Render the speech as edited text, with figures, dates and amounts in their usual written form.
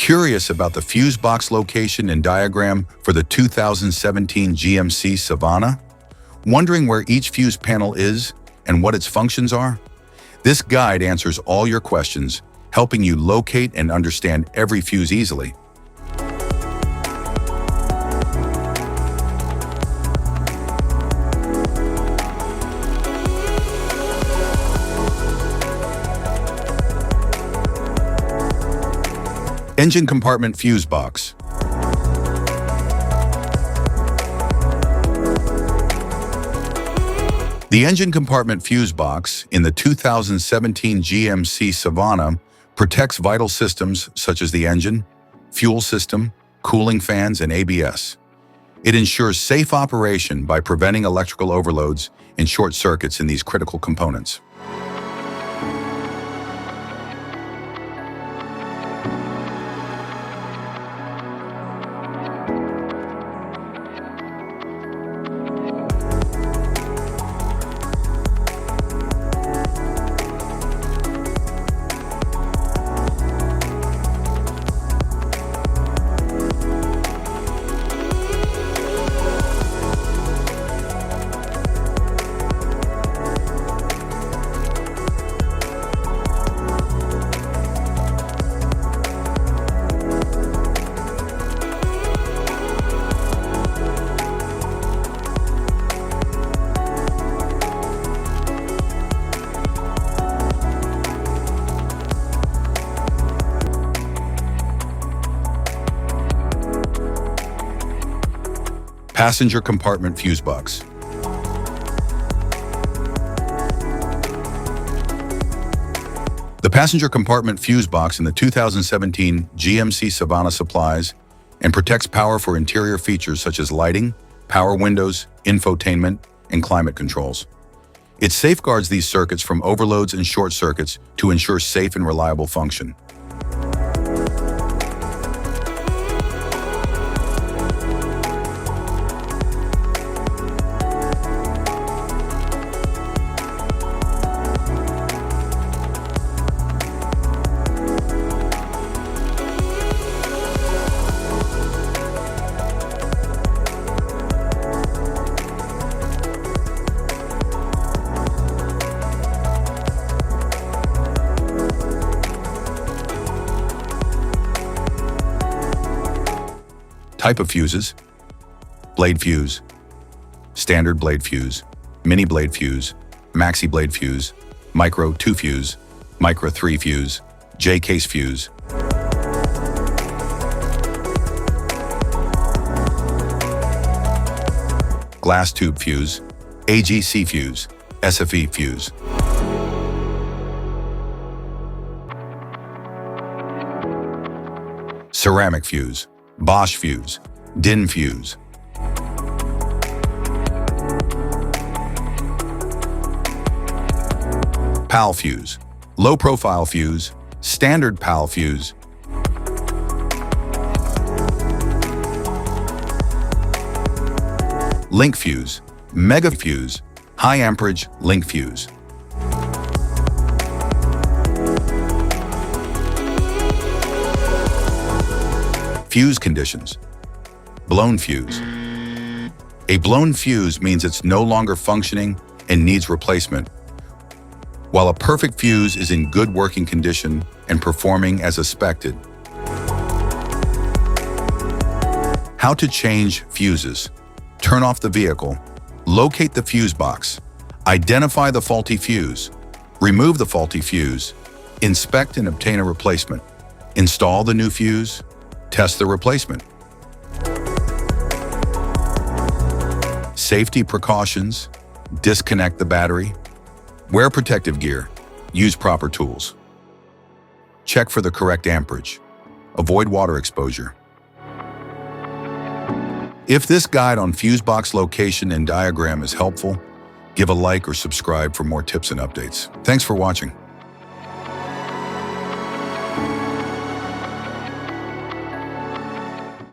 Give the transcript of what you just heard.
Curious about the fuse box location and diagram for the 2017 GMC Savana? Wondering where each fuse panel is and what its functions are? This guide answers all your questions, helping you locate and understand every fuse easily. Engine compartment fuse box. The engine compartment fuse box in the 2017 GMC Savana protects vital systems such as the engine, fuel system, cooling fans, and ABS. It ensures safe operation by preventing electrical overloads and short circuits in these critical components. Passenger compartment fuse box. The passenger compartment fuse box in the 2017 GMC Savana supplies and protects power for interior features such as lighting, power windows, infotainment, and climate controls. It safeguards these circuits from overloads and short circuits to ensure safe and reliable function. Type of fuses: blade fuse, standard blade fuse, mini blade fuse, maxi blade fuse, micro 2 fuse, micro 3 fuse, J-case fuse. Glass tube fuse, AGC fuse, SFE fuse. Ceramic fuse, Bosch fuse, DIN fuse. PAL fuse, low profile fuse, standard PAL fuse. Link fuse, mega fuse, high amperage link fuse. Fuse conditions. Blown fuse. A blown fuse means it's no longer functioning and needs replacement, while a perfect fuse is in good working condition and performing as expected. How to change fuses. Turn off the vehicle, locate the fuse box, identify the faulty fuse, remove the faulty fuse, inspect and obtain a replacement, install the new fuse, test the replacement. Safety precautions: disconnect the battery, wear protective gear, use proper tools. Check for the correct amperage, avoid water exposure. If this guide on fuse box location and diagram is helpful, give a like or subscribe for more tips and updates. Thanks for watching.